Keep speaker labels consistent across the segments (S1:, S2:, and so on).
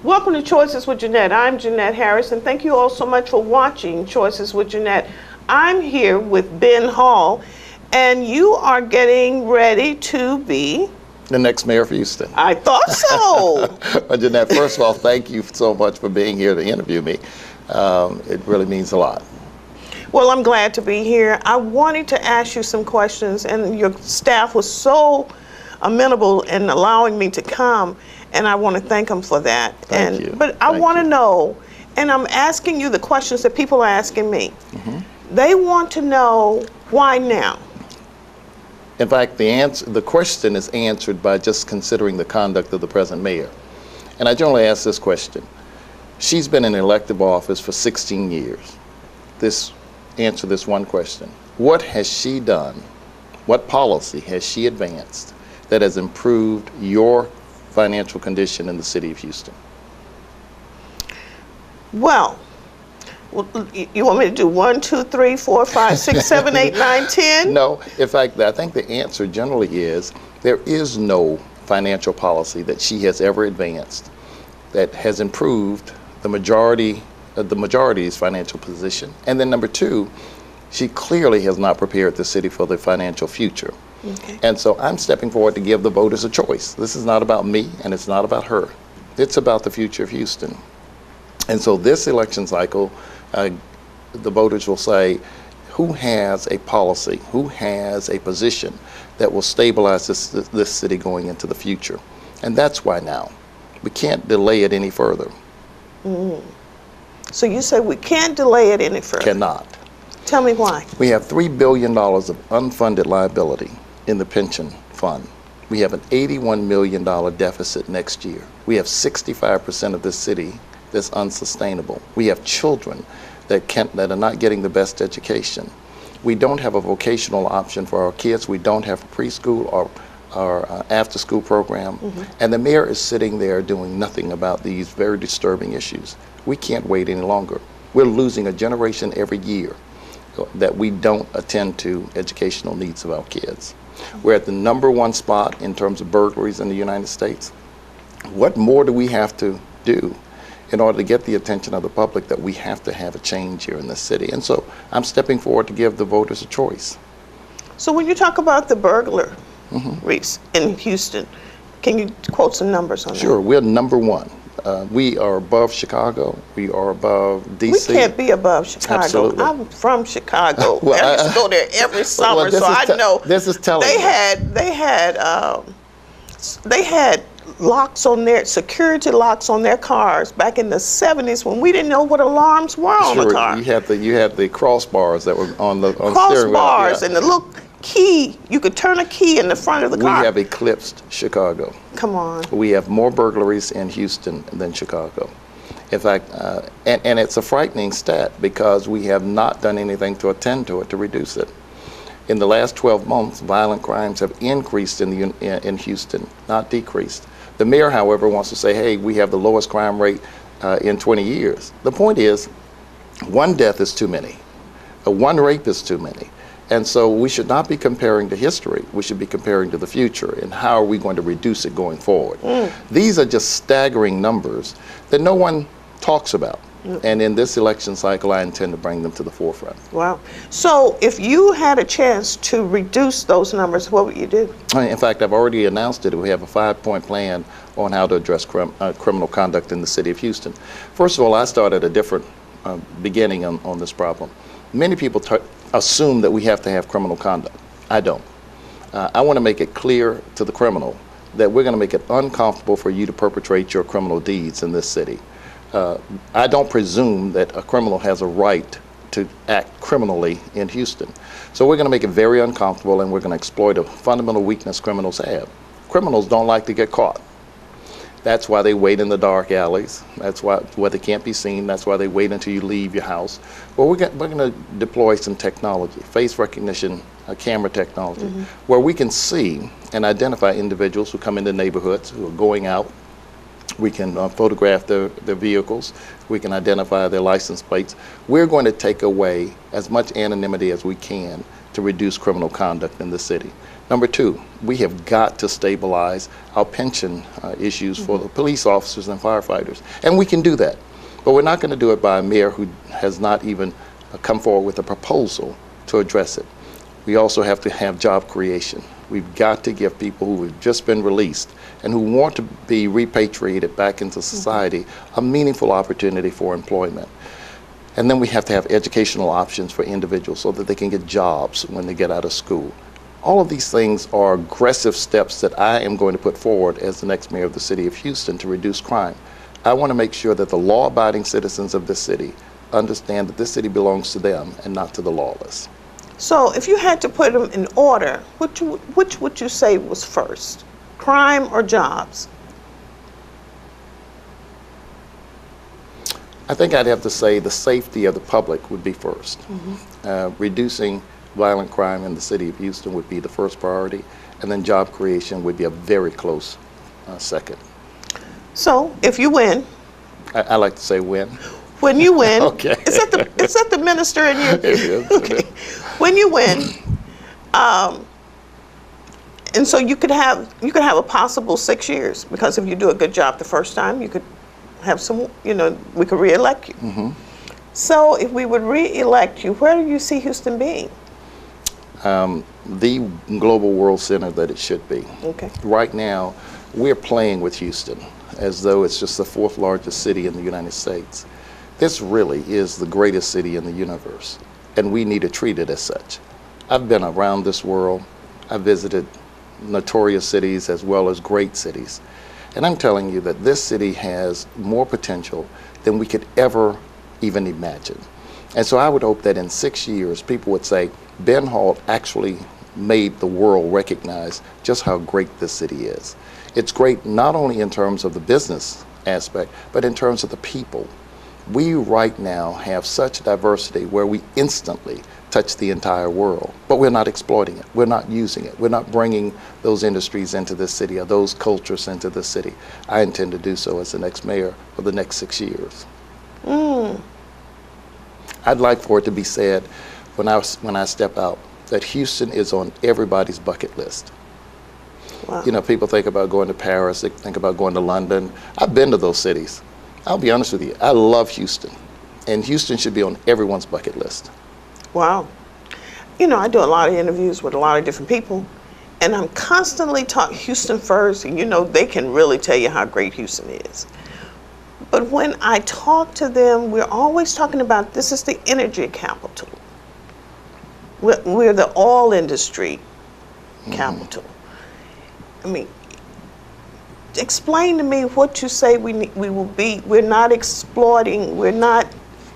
S1: Welcome to Choices with Jeanette. I'm Jeanette Harris, and thank you all so much for watching Choices with Jeanette. I'm here with Ben Hall, and you are getting ready to be
S2: the next mayor of Houston.
S1: I thought so.
S2: Well, Jeanette, first of all, thank you so much for being here to interview me. It really means a lot.
S1: Well, I'm glad to be here. I wanted to ask you some questions, and your staff was so amenable in allowing me to come, and I want to thank them for that.
S2: Thank you.
S1: But I want to know, and I'm asking you the questions that people are asking me. Mm-hmm. They want to know, why now?
S2: In fact, the question is answered by just considering the conduct of the present mayor. And I generally ask this question. She's been in elective office for 16 years. Answer this one question. What has she done? What policy has she advanced that has improved your financial condition in the city of Houston?
S1: Well, you want me to do 1, 2, 3, 4, 5, 6, 7, 8, 9, 10?
S2: No, in fact, I think the answer generally is there is no financial policy that she has ever advanced that has improved the majority's financial position. And then number two, she clearly has not prepared the city for the financial future. Okay. And so I'm stepping forward to give the voters a choice. This is not about me and it's not about her. It's about the future of Houston. And so this election cycle, the voters will say, who has a policy, who has a position that will stabilize this city going into the future? And that's why now. We can't delay it any further. Mm.
S1: So you say we can't delay it any further?
S2: Cannot.
S1: Tell me why.
S2: We have $3 billion of unfunded liability in the pension fund. We have an $81 million deficit next year. We have 65% of this city that's unsustainable. We have children that are not getting the best education. We don't have a vocational option for our kids. We don't have a preschool or after-school program. Mm-hmm. And the mayor is sitting there doing nothing about these very disturbing issues. We can't wait any longer. We're losing a generation every year that we don't attend to educational needs of our kids. We're at the #1 spot in terms of burglaries in the United States. What more do we have to do in order to get the attention of the public that we have to have a change here in this city? And so I'm stepping forward to give the voters a choice.
S1: So when you talk about the burglar rates in Houston, can you quote some numbers on that?
S2: Sure, we're #1. We are above Chicago. We are above D.C.
S1: We can't be above Chicago.
S2: Absolutely.
S1: I'm from Chicago. Well, I used to go there every summer, so I know.
S2: This is telling.
S1: They had locks on their security locks on their cars back in the 70s when we didn't know what alarms were on the car.
S2: You had the crossbars that were on the steering wheel.
S1: Crossbars and the little key. You could turn a key in the front of the car.
S2: We have eclipsed Chicago.
S1: Come on.
S2: We have more burglaries in Houston than Chicago. In fact, and it's a frightening stat because we have not done anything to attend to it to reduce it. In the last 12 months, violent crimes have increased in Houston, not decreased. The mayor, however, wants to say, hey, we have the lowest crime rate in 20 years. The point is, one death is too many. One rape is too many. And so we should not be comparing to history. We should be comparing to the future and how are we going to reduce it going forward. These are just staggering numbers that no one talks about. And in this election cycle, I intend to bring them to the forefront.
S1: Wow. So if you had a chance to reduce those numbers, what would you do?
S2: In fact, I've already announced it. We have a 5-point plan on how to address criminal conduct in the city of Houston. First of all, I started a different beginning on this problem. Many people assume that we have to have criminal conduct. I don't. I want to make it clear to the criminal that we're going to make it uncomfortable for you to perpetrate your criminal deeds in this city. I don't presume that a criminal has a right to act criminally in Houston. So we're going to make it very uncomfortable, and we're going to exploit a fundamental weakness criminals have. Criminals don't like to get caught. That's why they wait in the dark alleys. That's why they can't be seen. That's why they wait until you leave your house. Well, we're going to deploy some technology, face recognition, camera technology, where we can see and identify individuals who come into neighborhoods who are going out. We can photograph their vehicles. We can identify their license plates. We're going to take away as much anonymity as we can to reduce criminal conduct in the city. Number two, we have got to stabilize our pension issues for the police officers and firefighters. And we can do that. But we're not going to do it by a mayor who has not even come forward with a proposal to address it. We also have to have job creation. We've got to give people who have just been released and who want to be repatriated back into society a meaningful opportunity for employment. And then we have to have educational options for individuals so that they can get jobs when they get out of school. All of these things are aggressive steps that I am going to put forward as the next mayor of the city of Houston to reduce crime. I want to make sure that the law-abiding citizens of this city understand that this city belongs to them and not to the lawless.
S1: So if you had to put them in order, which would you say was first? Crime or jobs?
S2: I think I'd have to say the safety of the public would be first. Reducing violent crime in the city of Houston would be the first priority, and then job creation would be a very close second.
S1: So if you win,
S2: I like to say win.
S1: When you win,
S2: Okay.
S1: is that the minister in you?
S2: It is.
S1: Okay. When you win, and so you could have a possible 6 years, because if you do a good job the first time, you could have some, we could re-elect you. So if we would re-elect you, where do you see Houston being?
S2: The global world center that it should be.
S1: Okay.
S2: Right now, we're playing with Houston as though it's just the fourth largest city in the United States. This really is the greatest city in the universe, and we need to treat it as such. I've been around this world. I've visited notorious cities as well as great cities. And I'm telling you that this city has more potential than we could ever even imagine. And so I would hope that in 6 years, people would say, Ben Hall actually made the world recognize just how great this city is. It's great not only in terms of the business aspect, but in terms of the people. We right now have such diversity where we instantly touch the entire world, but we're not exploiting it. We're not using it. We're not bringing those industries into this city or those cultures into this city. I intend to do so as the next mayor for the next 6 years. I'd like for it to be said when I step out that Houston is on everybody's bucket list.
S1: Wow.
S2: People think about going to Paris, they think about going to London. I've been to those cities. I'll be honest with you, I love Houston, and Houston should be on everyone's bucket list.
S1: Wow. I do a lot of interviews with a lot of different people, and I'm constantly talking Houston first, and they can really tell you how great Houston is. But when I talk to them, we're always talking about this is the energy capital. We're the oil industry capital. I mean, explain to me what you say we will be. We're not exploiting, we're not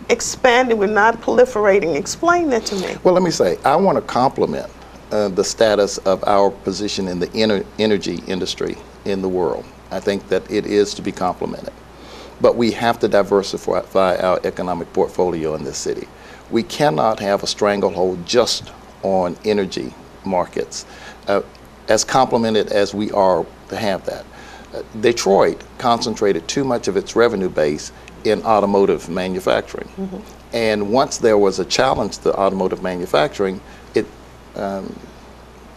S1: expanding, we're not proliferating. Explain that to me.
S2: Well, let me say, I want to compliment the status of our position in the energy industry in the world. I think that it is to be complimented. But we have to diversify our economic portfolio in this city. We cannot have a stranglehold just on energy markets. As complimented as we are to have that, Detroit concentrated too much of its revenue base in automotive manufacturing. And once there was a challenge to automotive manufacturing, it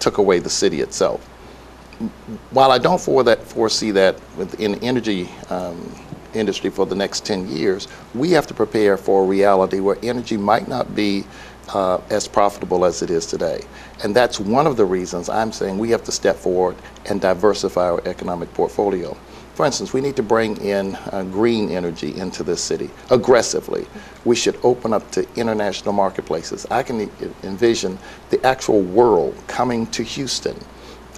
S2: took away the city itself. While I don't foresee that in the energy industry for the next 10 years, we have to prepare for a reality where energy might not be as profitable as it is today. And that's one of the reasons I'm saying we have to step forward and diversify our economic portfolio. For instance, we need to bring in green energy into this city aggressively. We should open up to international marketplaces. I can envision the actual world coming to Houston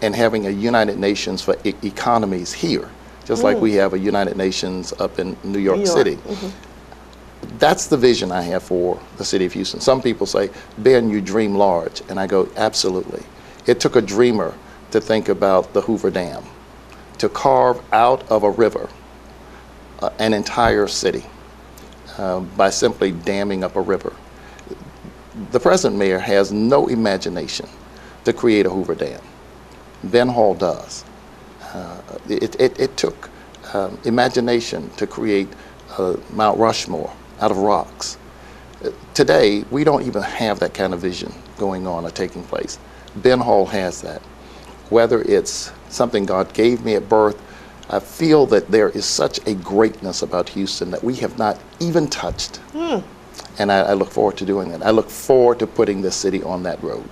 S2: and having a United Nations for economies here, just like we have a United Nations up in New York City. That's the vision I have for the city of Houston. Some people say, Ben, you dream large. And I go, absolutely. It took a dreamer to think about the Hoover Dam, to carve out of a river an entire city by simply damming up a river. The present mayor has no imagination to create a Hoover Dam. Ben Hall does. It took imagination to create Mount Rushmore out of rocks. Today, we don't even have that kind of vision going on or taking place. Ben Hall has that. whether it's something God gave me at birth, I feel that there is such a greatness about Houston that we have not even touched. And I look forward to doing that. I look forward to putting this city on that road.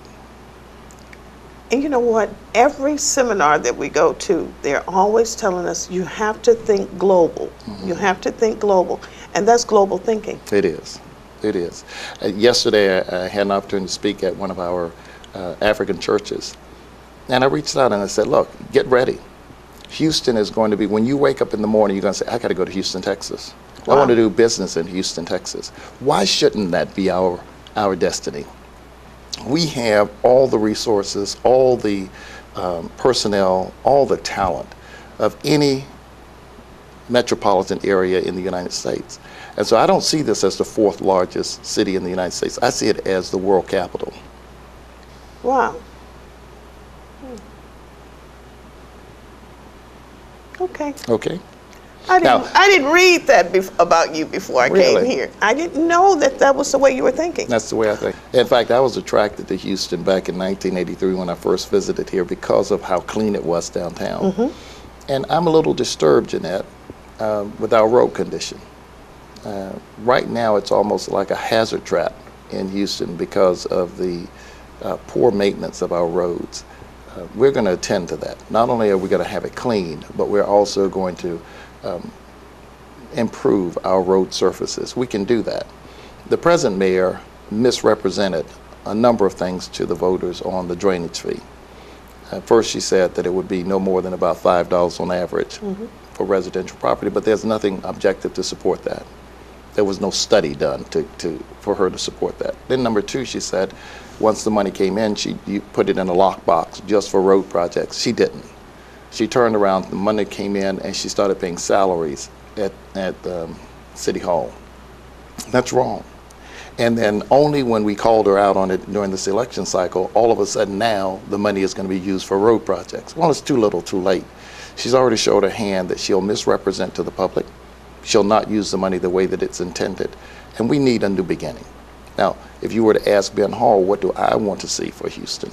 S1: And you know what? Every seminar that we go to, they're always telling us you have to think global. You have to think global. And that's global thinking.
S2: It is. It is. Yesterday, I had an opportunity to speak at one of our African churches. And I reached out and I said, look, get ready. Houston is going to be, when you wake up in the morning, you're going to say, I got to go to Houston, Texas.
S1: Wow.
S2: I want to do business in Houston, Texas. Why shouldn't that be our destiny? We have all the resources, all the personnel, all the talent of any metropolitan area in the United States. And so I don't see this as the fourth largest city in the United States. I see it as the world capital.
S1: Wow. Okay.
S2: Okay.
S1: I didn't read that about you before I came
S2: Really?
S1: here. I didn't know that that was the way you were thinking.
S2: That's the way I think. In fact, I was attracted to Houston back in 1983 when I first visited here because of how clean it was downtown. And I'm a little disturbed, Jeanette, with our road condition. Right now, it's almost like a hazard trap in Houston because of the poor maintenance of our roads. We're going to attend to that. Not only are we going to have it cleaned, but we're also going to improve our road surfaces. We can do that. The present mayor misrepresented a number of things to the voters on the drainage fee. First, she said that it would be no more than about $5 on average for residential property, but there's nothing objective to support that. There was no study done for her to support that. Then number two, she said, once the money came in, you put it in a lockbox just for road projects. She didn't. She turned around, the money came in, and she started paying salaries at City Hall. That's wrong. And then only when we called her out on it during this election cycle, all of a sudden now the money is going to be used for road projects. Well, it's too little, too late. She's already showed her hand that she'll misrepresent to the public. She'll not use the money the way that it's intended. And we need a new beginning. Now, if you were to ask Ben Hall, what do I want to see for Houston?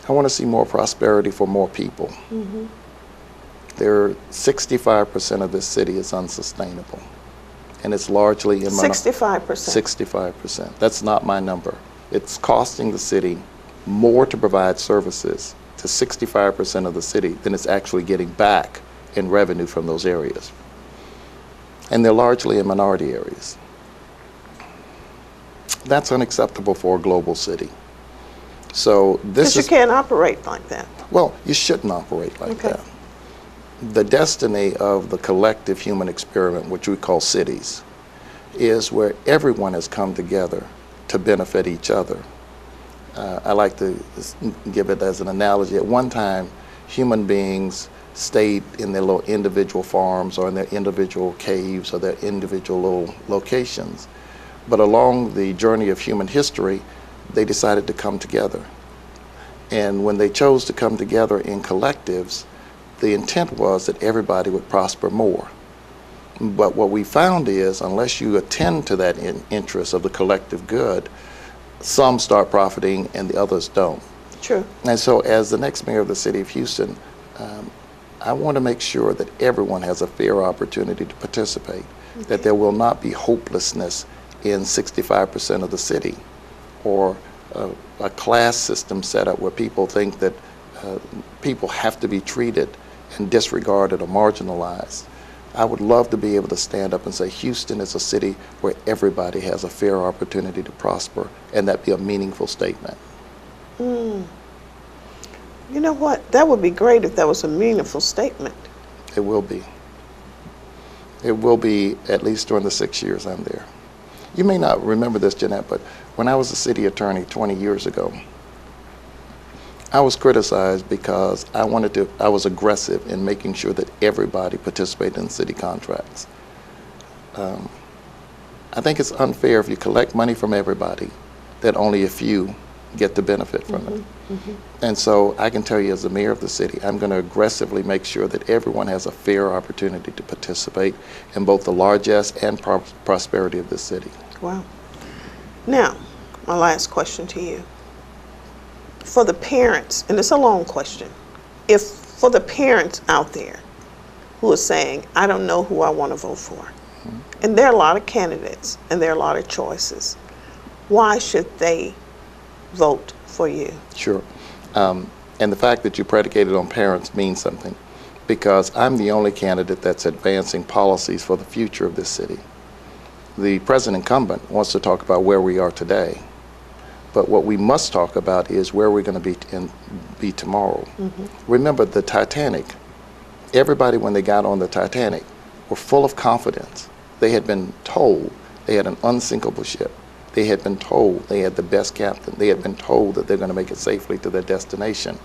S2: I want to see more prosperity for more people. 65% of this city is unsustainable. And it's largely in
S1: 65%.
S2: 65%. That's not my number. It's costing the city more to provide services to 65% of the city than it's actually getting back in revenue from those areas. And they're largely in minority areas. That's unacceptable for a global city. So this
S1: Because you can't operate like that.
S2: Well, you shouldn't operate like that. The destiny of the collective human experiment, which we call cities, is where everyone has come together to benefit each other. I like to give it as an analogy. At one time, human beings stayed in their little individual farms or in their individual caves or their individual little locations. But along the journey of human history, they decided to come together. And when they chose to come together in collectives, the intent was that everybody would prosper more. But what we found is, unless you attend to that interest of the collective good, some start profiting and the others don't.
S1: True.
S2: And so as the next mayor of the city of Houston, I want to make sure that everyone has a fair opportunity to participate, that there will not be hopelessness in 65% of the city, or a class system set up where people think that people have to be treated and disregarded or marginalized. I would love to be able to stand up and say Houston is a city where everybody has a fair opportunity to prosper, and that be a meaningful statement.
S1: You know what? That would be great if that was a meaningful statement.
S2: It will be. It will be, at least during the 6 years I'm there. You may not remember this, Jeanette, but when I was a city attorney 20 years ago, I was criticized because I was aggressive in making sure that everybody participated in city contracts. I think it's unfair if you collect money from everybody that only a few get the benefit from it. And so I can tell you, as the mayor of the city, I'm going to aggressively make sure that everyone has a fair opportunity to participate in both the largesse and prosperity of this city.
S1: Wow. Now, my last question to you. for the parents, and it's a long question, if for the parents out there who are saying, I don't know who I want to vote for, and there are a lot of candidates and there are a lot of choices, why should they vote for you?
S2: Sure. And the fact that you predicated on parents means something, because I'm the only candidate that's advancing policies for the future of this city. The president incumbent wants to talk about where we are today, but what we must talk about is where we're going to be tomorrow. Remember the Titanic. Everybody, when they got on the Titanic, were full of confidence. They had been told they had an unsinkable ship. They had been told they had the best captain. They had been told that they're going to make it safely to their destination.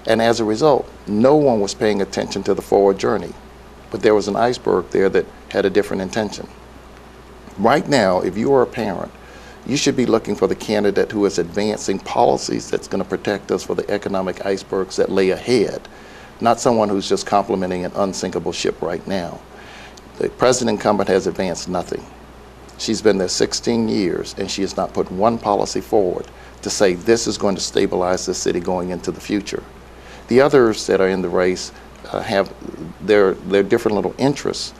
S2: And as a result, no one was paying attention to the forward journey. But there was an iceberg there that had a different intention. Right now, if you are a parent, you should be looking for the candidate who is advancing policies that's going to protect us for the economic icebergs that lay ahead, not someone who's just complimenting an unsinkable ship right now. The president incumbent has advanced nothing. She's been there 16 years, and she has not put one policy forward to say this is going to stabilize the city going into the future. The others that are in the race have their different little interests,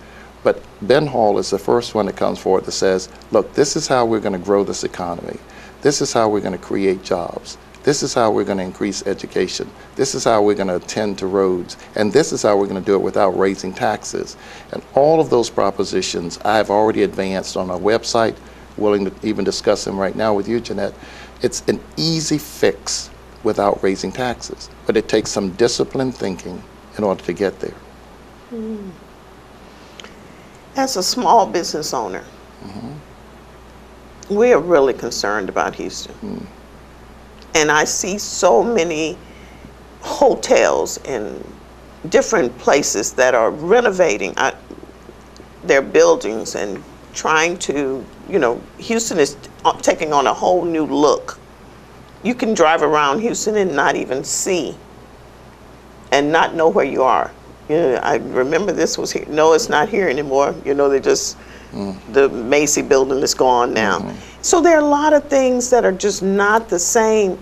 S2: but Ben Hall is the first one that comes forward that says, look, this is how we're going to grow this economy. This is how we're going to create jobs. This is how we're going to increase education. This is how we're going to attend to roads. And this is how we're going to do it without raising taxes. And all of those propositions I've already advanced on our website, willing to even discuss them right now with you, Jeanette. It's an easy fix without raising taxes, but it takes some disciplined thinking in order to get there.
S1: As a small business owner, we are really concerned about Houston. And I see so many hotels in different places that are renovating their buildings and trying to, Houston is taking on a whole new look. You can drive around Houston and not even see and not know where you are. I remember this was here. No, it's not here anymore. They just, the Macy building is gone now. So there are a lot of things that are just not the same.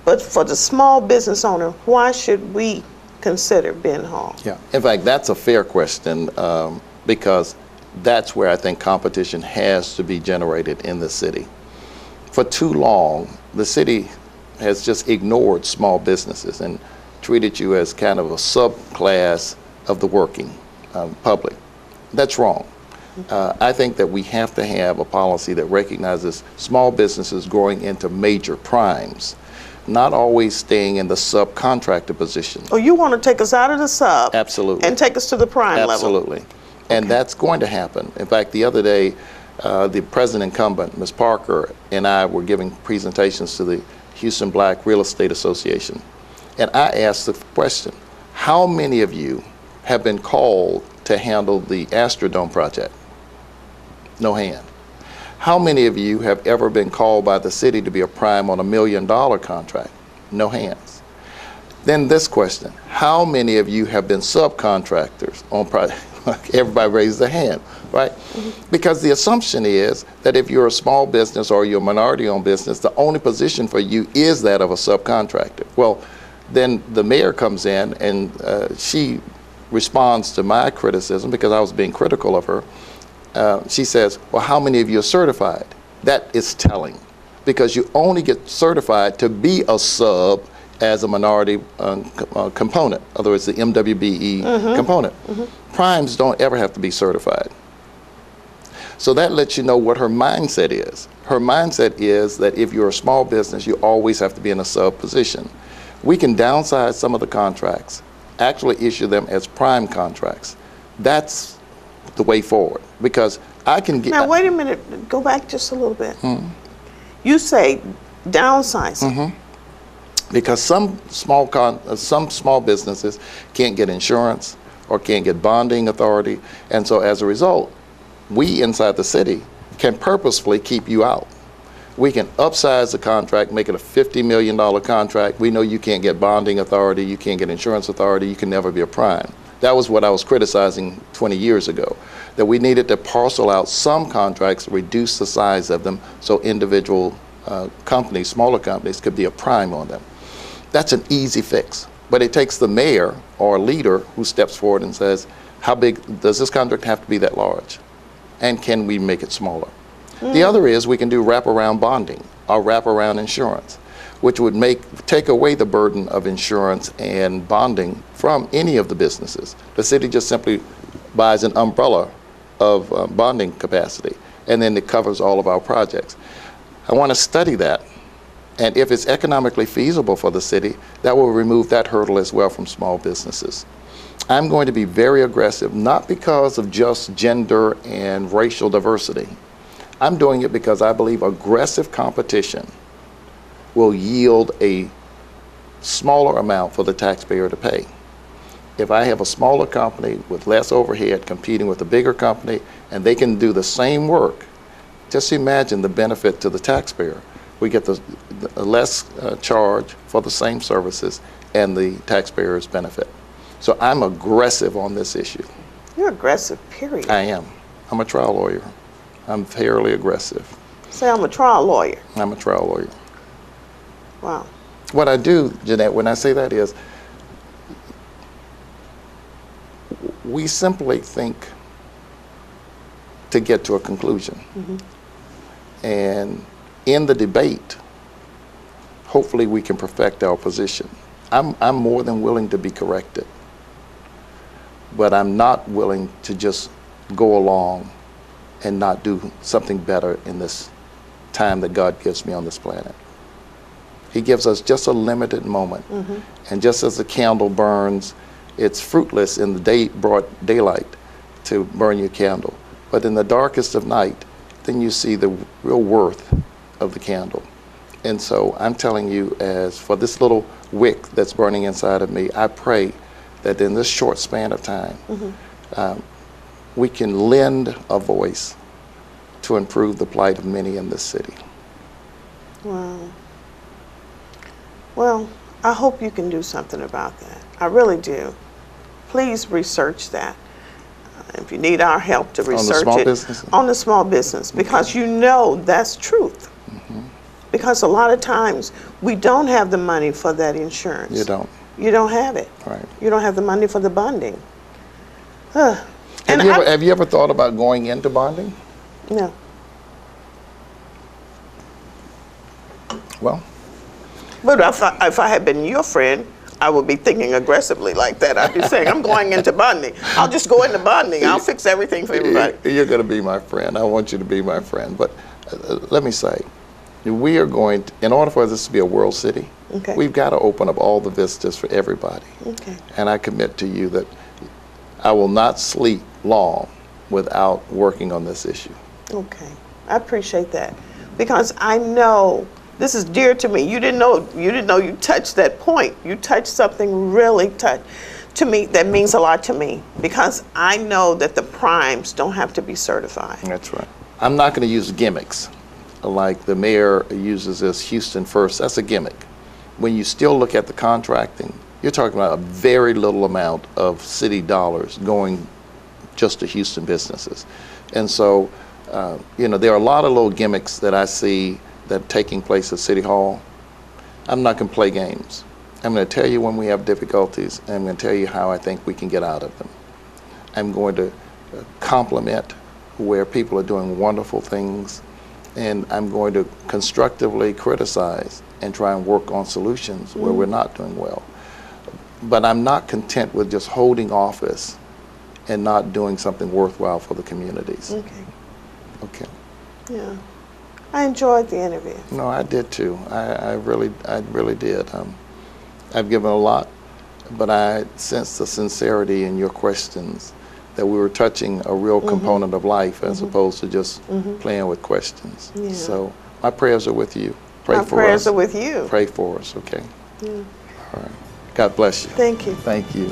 S1: But for the small business owner, why should we consider Ben Hall?
S2: Yeah, in fact, that's a fair question because that's where I think competition has to be generated in the city. For too long, the city has just ignored small businesses and treated you as kind of a subclass of the working public. That's wrong. I think that we have to have a policy that recognizes small businesses growing into major primes, not always staying in the subcontractor position.
S1: Oh, you want to take us out of the sub?
S2: Absolutely.
S1: And take us to the prime level?
S2: Absolutely. And that's going to happen. In fact, the other day, the president incumbent, Ms. Parker, and I were giving presentations to the Houston Black Real Estate Association. And I asked the question, how many of you have been called to handle the Astrodome project? No hand. How many of you have ever been called by the city to be a prime on $1 million contract? No hands. Then this question, how many of you have been subcontractors on project? Everybody raised their hand, right? Because the assumption is that if you're a small business or you're a minority-owned business, the only position for you is that of a subcontractor. Well, then the mayor comes in and she responds to my criticism because I was being critical of her. She says, well, how many of you are certified? That is telling, because you only get certified to be a sub as a minority component. In other words, the MWBE component. Primes don't ever have to be certified. So that lets you know what her mindset is. Her mindset is that if you're a small business, you always have to be in a sub position. We can downsize some of the contracts, actually issue them as prime contracts. That's the way forward, because I can get...
S1: Now, wait a minute. Go back just a little bit. You say downsizing.
S2: Because some small businesses can't get insurance or can't get bonding authority, and so as a result, we inside the city can purposefully keep you out. We can upsize the contract, make it a $50 million contract. We know you can't get bonding authority, you can't get insurance authority, you can never be a prime. That was what I was criticizing 20 years ago, that we needed to parcel out some contracts, reduce the size of them so individual companies, smaller companies, could be a prime on them. That's an easy fix. But it takes the mayor or leader who steps forward and says, how big does this contract have to be that large? And can we make it smaller? The other is we can do wraparound bonding or wraparound insurance, which would take away the burden of insurance and bonding from any of the businesses. The city just simply buys an umbrella of bonding capacity, and then it covers all of our projects. I want to study that, and if it's economically feasible for the city, that will remove that hurdle as well from small businesses. I'm going to be very aggressive, not because of just gender and racial diversity. I'm doing it because I believe aggressive competition will yield a smaller amount for the taxpayer to pay. If I have a smaller company with less overhead competing with a bigger company and they can do the same work, just imagine the benefit to the taxpayer. We get the less charge for the same services and the taxpayers benefit. So I'm aggressive on this issue.
S1: You're aggressive, period.
S2: I am. I'm a trial lawyer. I'm fairly aggressive.
S1: Say I'm a trial lawyer.
S2: I'm a trial lawyer.
S1: Wow.
S2: What I do, Jeanette, when I say that is, we simply think to get to a conclusion. And in the debate, hopefully we can perfect our position. I'm more than willing to be corrected, but I'm not willing to just go along and not do something better in this time that God gives me on this planet. He gives us just a limited moment. And just as the candle burns, it's fruitless in the broad daylight to burn your candle. But in the darkest of night, then you see the real worth of the candle. And so I'm telling you, as for this little wick that's burning inside of me, I pray that in this short span of time, we can lend a voice to improve the plight of many in this city.
S1: Wow. Well, I hope you can do something about that. I really do. Please research that. If you need our help to research on the small business, because you know that's truth. Because a lot of times we don't have the money for that insurance.
S2: You don't.
S1: You don't have it.
S2: Right.
S1: You don't have the money for the bonding.
S2: Have you ever thought about going into bonding?
S1: No.
S2: Well.
S1: But if I had been your friend, I would be thinking aggressively like that. I'd be saying, I'm going into bonding. I'll just go into bonding. I'll fix everything for everybody.
S2: You're going to be my friend. I want you to be my friend. But let me say, we are going to, in order for this to be a world city, we've got to open up all the vistas for everybody. And I commit to you that I will not sleep long without working on this issue.
S1: Okay. I appreciate that. Because I know this is dear to me. You didn't know you touched that point. You touched something really to me that means a lot to me, because I know that the primes don't have to be certified.
S2: That's right. I'm not going to use gimmicks like the mayor uses this Houston First. That's a gimmick. When you still look at the contracting, you're talking about a very little amount of city dollars going just to Houston businesses. And so, there are a lot of little gimmicks that I see that are taking place at City Hall. I'm not going to play games. I'm going to tell you when we have difficulties, and I'm going to tell you how I think we can get out of them. I'm going to compliment where people are doing wonderful things, and I'm going to constructively criticize and try and work on solutions where we're not doing well. But I'm not content with just holding office and not doing something worthwhile for the communities. Okay.
S1: Yeah. I enjoyed the interview.
S2: No, I did too. I really did. I've given a lot, but I sensed the sincerity in your questions, that we were touching a real component of life as opposed to just playing with questions.
S1: Yeah.
S2: So my prayers are with you. Pray for us.
S1: My prayers are with you.
S2: Pray for us, okay?
S1: Yeah.
S2: All right. God bless you.
S1: Thank you.
S2: Thank you.